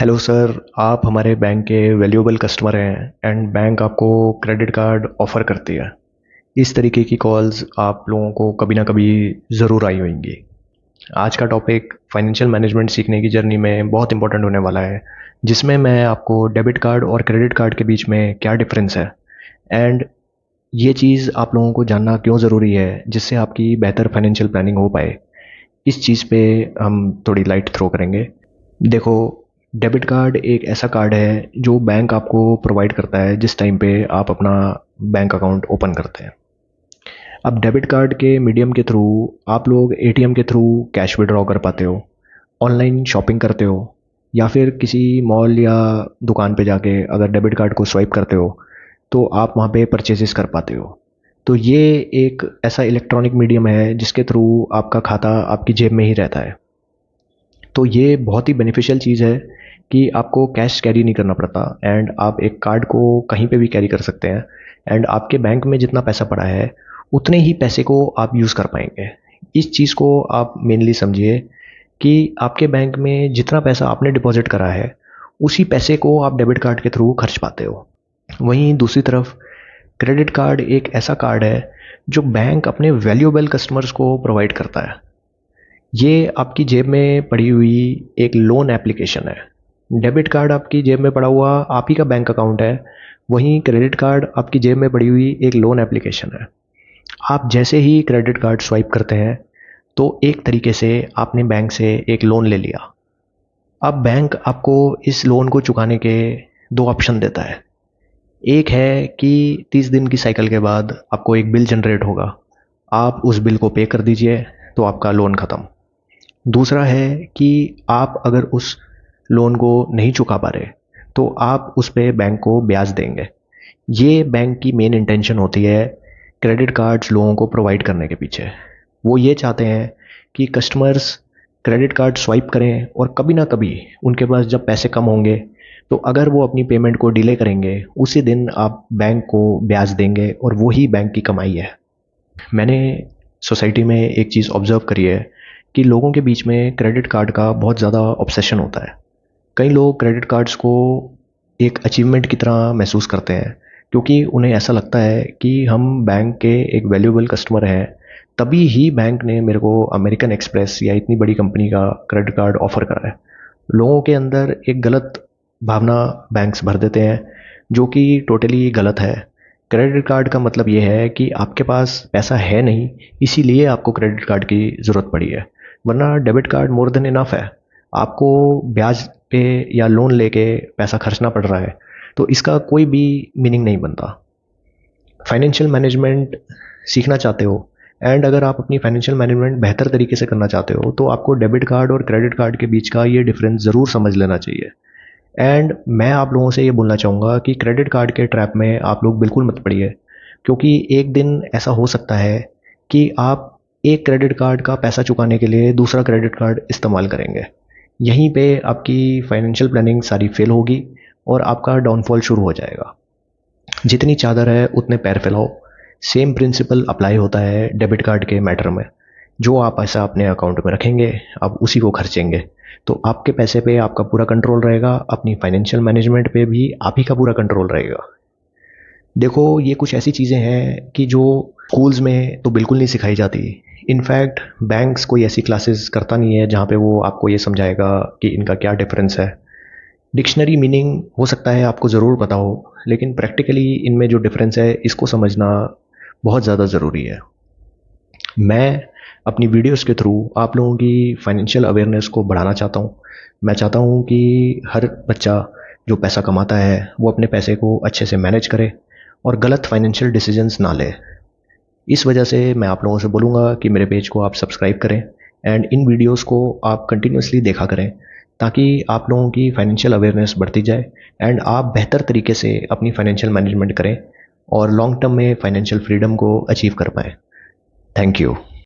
Hello sir, आप हमारे bank के वैल्यूएबल कस्टमर हैं एंड बैंक आपको क्रेडिट कार्ड ऑफ़र करती है। इस तरीके की कॉल्स आप लोगों को कभी ना कभी ज़रूर आई होंगी। आज का टॉपिक फाइनेंशियल मैनेजमेंट सीखने की जर्नी में बहुत इंपॉर्टेंट होने वाला है, जिसमें मैं आपको डेबिट कार्ड और क्रेडिट कार्ड के बीच में क्या डिफरेंस है एंड ये चीज़ आप लोगों को जानना क्यों ज़रूरी है, जिससे आपकी बेहतर फाइनेंशियल प्लानिंग हो पाए। इस चीज़ पे हम थोड़ी लाइट थ्रो करेंगे। देखो, डेबिट कार्ड एक ऐसा कार्ड है जो बैंक आपको प्रोवाइड करता है जिस टाइम पे आप अपना बैंक अकाउंट ओपन करते हैं। अब डेबिट कार्ड के मीडियम के थ्रू आप लोग एटीएम के थ्रू कैश विड्रॉ कर पाते हो, ऑनलाइन शॉपिंग करते हो, या फिर किसी मॉल या दुकान पे जाके अगर डेबिट कार्ड को स्वाइप करते हो तो आप वहाँ पे परचेजेस कर पाते हो। तो ये एक ऐसा इलेक्ट्रॉनिक मीडियम है जिसके थ्रू आपका खाता आपकी जेब में ही रहता है। तो ये बहुत ही बेनिफिशियल चीज़ है कि आपको कैश कैरी नहीं करना पड़ता एंड आप एक कार्ड को कहीं पे भी कैरी कर सकते हैं एंड आपके बैंक में जितना पैसा पड़ा है उतने ही पैसे को आप यूज़ कर पाएंगे। इस चीज़ को आप मेनली समझिए कि आपके बैंक में जितना पैसा आपने डिपॉजिट करा है उसी पैसे को आप डेबिट कार्ड के थ्रू खर्च पाते हो। वहीं दूसरी तरफ क्रेडिट कार्ड एक ऐसा कार्ड है जो बैंक अपने वैल्यूएबल कस्टमर्स को प्रोवाइड करता है। ये आपकी जेब में पड़ी हुई एक लोन एप्लीकेशन है। डेबिट कार्ड आपकी जेब में पड़ा हुआ आप ही का बैंक अकाउंट है, वहीं क्रेडिट कार्ड आपकी जेब में पड़ी हुई एक लोन एप्लीकेशन है। आप जैसे ही क्रेडिट कार्ड स्वाइप करते हैं तो एक तरीके से आपने बैंक से एक लोन ले लिया। अब बैंक आपको इस लोन को चुकाने के दो ऑप्शन देता है। एक है कि 30 दिन की साइकिल के बाद आपको एक बिल जनरेट होगा, आप उस बिल को पे कर दीजिए तो आपका लोन ख़त्म। दूसरा है कि आप अगर उस लोन को नहीं चुका पा रहे तो आप उस पे बैंक को ब्याज देंगे। ये बैंक की मेन इंटेंशन होती है क्रेडिट कार्ड्स लोगों को प्रोवाइड करने के पीछे। वो ये चाहते हैं कि कस्टमर्स क्रेडिट कार्ड स्वाइप करें और कभी ना कभी उनके पास जब पैसे कम होंगे तो अगर वो अपनी पेमेंट को डिले करेंगे उसी दिन आप बैंक को ब्याज देंगे और वही बैंक की कमाई है। मैंने सोसाइटी में एक चीज़ ऑब्ज़र्व करी है कि लोगों के बीच में क्रेडिट कार्ड का बहुत ज़्यादा ऑब्सेशन होता है। कई लोग क्रेडिट कार्ड्स को एक अचीवमेंट की तरह महसूस करते हैं, क्योंकि उन्हें ऐसा लगता है कि हम बैंक के एक वैल्यूएबल कस्टमर हैं, तभी ही बैंक ने मेरे को अमेरिकन एक्सप्रेस या इतनी बड़ी कंपनी का क्रेडिट कार्ड ऑफ़र करा है। लोगों के अंदर एक गलत भावना बैंक्स भर देते हैं, जो कि टोटली गलत है। क्रेडिट कार्ड का मतलब ये है कि आपके पास पैसा है नहीं, इसीलिए आपको क्रेडिट कार्ड की ज़रूरत पड़ी है, वरना debit card more than enough है। आपको ब्याज पे या लोन लेके पैसा खर्चना पड़ रहा है तो इसका कोई भी मीनिंग नहीं बनता। फाइनेंशियल मैनेजमेंट सीखना चाहते हो एंड अगर आप अपनी फाइनेंशियल मैनेजमेंट बेहतर तरीके से करना चाहते हो तो आपको डेबिट कार्ड और क्रेडिट कार्ड के बीच का ये डिफरेंस ज़रूर समझ लेना चाहिए। एंड मैं आप लोगों से ये बोलना चाहूँगा कि क्रेडिट कार्ड के ट्रैप में आप लोग बिल्कुल मत पड़िए, क्योंकि एक दिन ऐसा हो सकता है कि आप एक क्रेडिट कार्ड का पैसा चुकाने के लिए दूसरा क्रेडिट कार्ड इस्तेमाल करेंगे। यहीं पे आपकी फाइनेंशियल प्लानिंग सारी फेल होगी और आपका डाउनफॉल शुरू हो जाएगा। जितनी चादर है उतने पैर फैलाओ। सेम प्रिंसिपल अप्लाई होता है डेबिट कार्ड के मैटर में। जो आप पैसा अपने अकाउंट में रखेंगे आप उसी को खर्चेंगे, तो आपके पैसे पे आपका पूरा कंट्रोल रहेगा, अपनी फाइनेंशियल मैनेजमेंट पे भी आप ही का पूरा कंट्रोल रहेगा। देखो, ये कुछ ऐसी चीज़ें हैं कि जो स्कूल्स में तो बिल्कुल नहीं सिखाई जाती। इनफैक्ट बैंक्स कोई ऐसी क्लासेस करता नहीं है जहाँ पे वो आपको ये समझाएगा कि इनका क्या डिफरेंस है। डिक्शनरी मीनिंग हो सकता है आपको ज़रूर पता हो, लेकिन प्रैक्टिकली इनमें जो डिफरेंस है इसको समझना बहुत ज़्यादा ज़रूरी है। मैं अपनी वीडियोस के थ्रू आप लोगों की फाइनेंशियल अवेयरनेस को बढ़ाना चाहता हूँ। मैं चाहता हूँ कि हर बच्चा जो पैसा कमाता है वो अपने पैसे को अच्छे से मैनेज करे और गलत फाइनेंशियल डिसीजंस ना ले। इस वजह से मैं आप लोगों से बोलूँगा कि मेरे पेज को आप सब्सक्राइब करें एंड इन वीडियोस को आप कंटिन्यूसली देखा करें, ताकि आप लोगों की फाइनेंशियल अवेयरनेस बढ़ती जाए एंड आप बेहतर तरीके से अपनी फाइनेंशियल मैनेजमेंट करें और लॉन्ग टर्म में फाइनेंशियल फ्रीडम को अचीव कर पाएँ। Thank you.